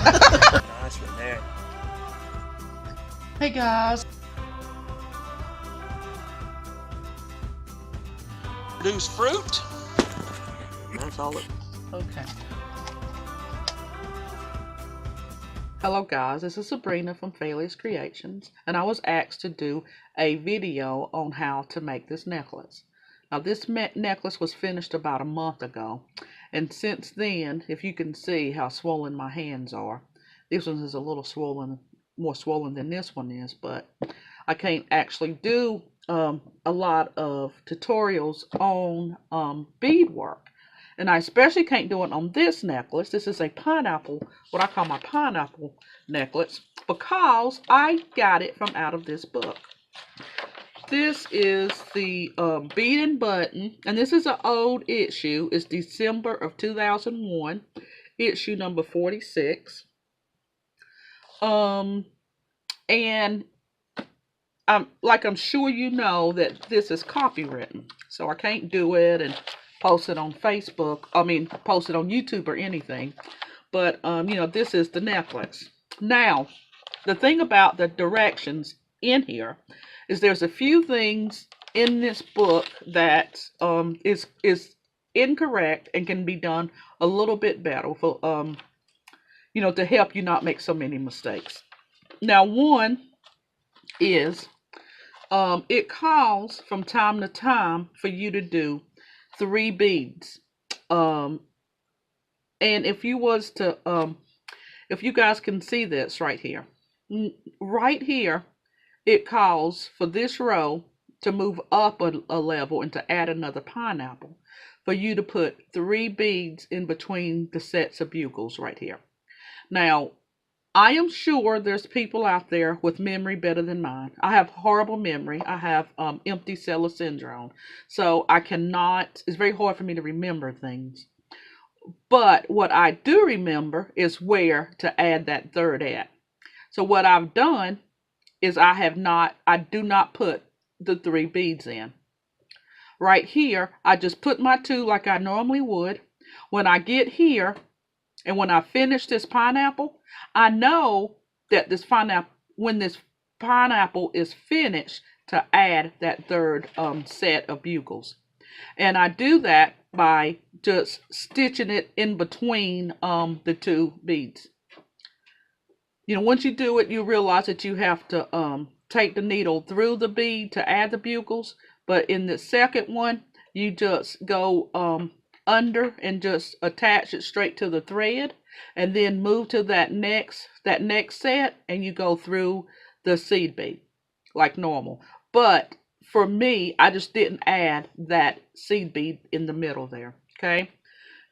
Nice one there. Hey guys. Produce fruit. That's all it. Okay. Hello guys, this is Sabrina from Failures Creations, and I was asked to do a video on how to make this necklace. Now this necklace was finished about a month ago, and since then, if you can see how swollen my hands are, this one is a little swollen, more swollen than this one is, but I can't actually do a lot of tutorials on bead work. And I especially can't do it on this necklace. This is a pineapple, what I call my pineapple necklace, because I got it from out of this book. This is the Bead and Button, and this is an old issue. It's December of 2001, issue number 46. And I'm sure you know that this is copywritten, so I can't do it and post it on Facebook. Post it on YouTube or anything. But this is the necklace. Now, the thing about the directions in here is there's a few things in this book that is incorrect and can be done a little bit better for to help you not make so many mistakes. Now, one is it calls from time to time for you to do 3 beads. And if you was to if you guys can see this right here, it calls for this row to move up a level and to add another pineapple, for you to put 3 beads in between the sets of bugles right here. Now, I am sure there's people out there with memory better than mine. I have horrible memory. I have empty seller syndrome. So it's very hard for me to remember things. But what I do remember is where to add that third at. So what I've done is I do not put the 3 beads in. Right here, I just put my 2 like I normally would. When I get here, and when I finish this pineapple, I know that when this pineapple is finished, to add that third set of bugles. And I do that by just stitching it in between the 2 beads. Once you do it, you realize that you have to take the needle through the bead to add the bugles. But in the second one, you just go under and just attach it straight to the thread, and then move to that next set, and you go through the seed bead like normal. But for me, I just didn't add that seed bead in the middle there. Okay.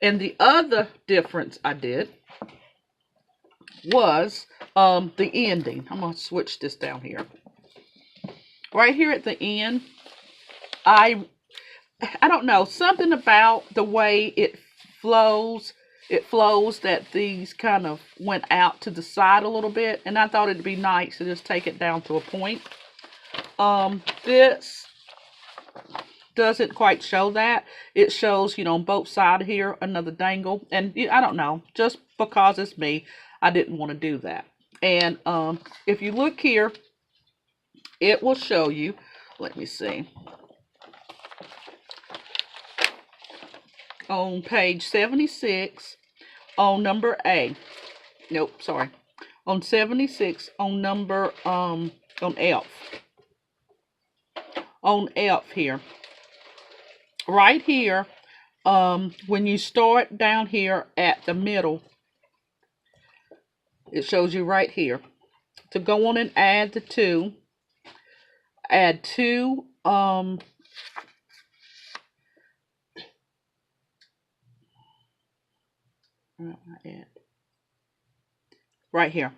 And the other difference I did was the ending. I'm going to switch this down here. Right here at the end, I don't know, something about the way it flows that these kind of went out to the side a little bit, and I thought it'd be nice to just take it down to a point. This doesn't quite show that. It shows, on both sides here, another dangle, and I don't know, just because it's me, I didn't want to do that. And if you look here, it will show you, let me see, on page 76 on number A. Nope, sorry. On 76 on number on F. On F here. Right here, when you start down here at the middle, it shows you right here to go on and add the 2. Add 2 right here.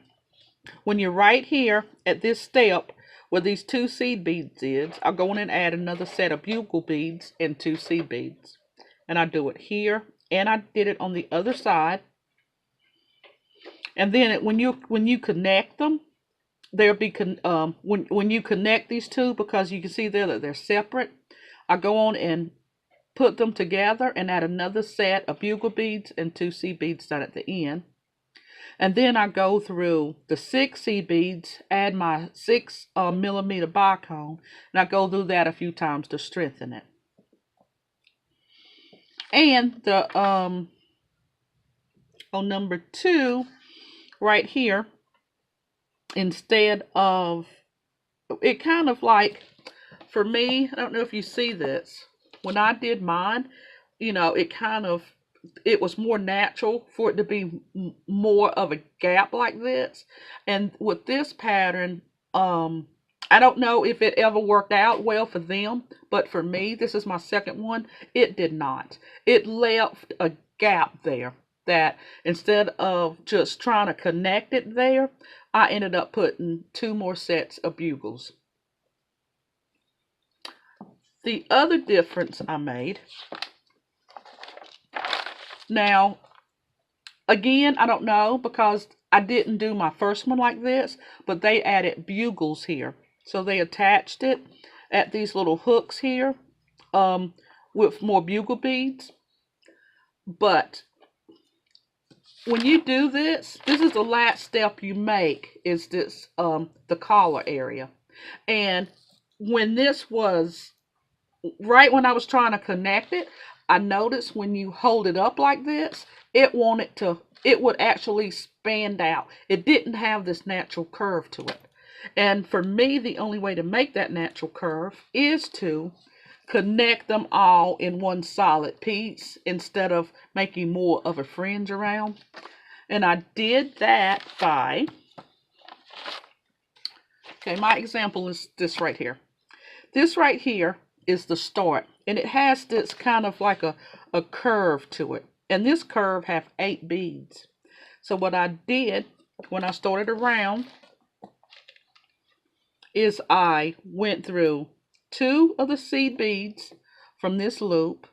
When you're right here at this step where these 2 seed beads is, I'll go in and add another set of bugle beads and 2 seed beads. And I do it here, and I did it on the other side. And then when you connect them, there'll be when you connect these 2, because you can see there that they're separate, I go on and put them together and add another set of bugle beads and 2 seed beads down at the end. And then I go through the 6 seed beads, add my 6 millimeter bicone, and I go through that a few times to strengthen it. And the on number 2 right here, instead of, it kind of like, for me, I don't know if you see this, when I did mine, you know, it was more natural for it to be more of a gap like this. And with this pattern, I don't know if it ever worked out well for them, but for me, this is my second one, it did not. It left a gap there that instead of just trying to connect it there, I ended up putting 2 more sets of bugles. The other difference I made, now, again, I don't know because I didn't do my first one like this, but they added bugles here. So they attached it at these little hooks here with more bugle beads. But when you do this, this is the last step you make, is this the collar area. And when this was, right when I was trying to connect it, I noticed when you hold it up like this, it would actually expand out. It didn't have this natural curve to it. And for me, the only way to make that natural curve is to connect them all in one solid piece instead of making more of a fringe around. And I did that by, okay, my example is this right here. This right here is the start, and it has this kind of like a curve to it. And this curve have 8 beads. So what I did when I started around is I went through 2 of the seed beads from this loop.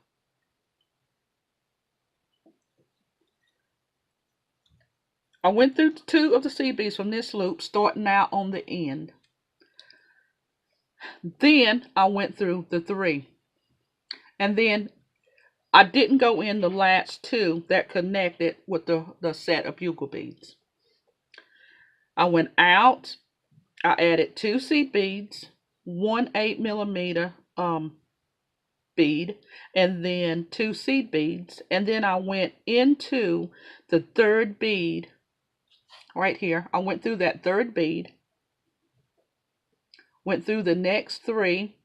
I went through 2 of the seed beads from this loop, starting out on the end. Then I went through the 3. And then I didn't go in the last 2 that connected with the set of bugle beads. I went out, I added 2 seed beads, 1 8 millimeter bead, and then 2 seed beads. And then I went into the 3rd bead right here. I went through that 3rd bead, went through the next 3,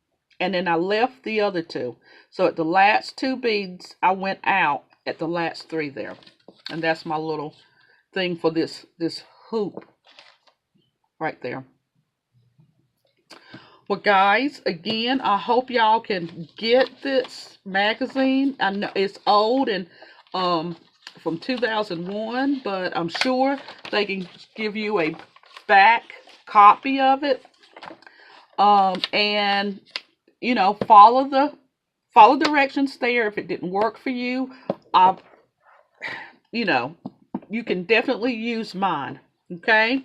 and then I left the other 2. So at the last 2 beads, I went out at the last 3 there. And that's my little thing for this hoop right there. Well, guys, again, I hope y'all can get this magazine. I know it's old and from 2001, but I'm sure they can give you a back copy of it. And you know, follow directions there. If it didn't work for you, you know, you can definitely use mine. Okay.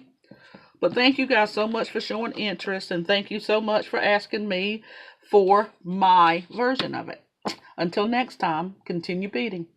But thank you guys so much for showing interest, and thank you so much for asking me for my version of it. Until next time, continue beading.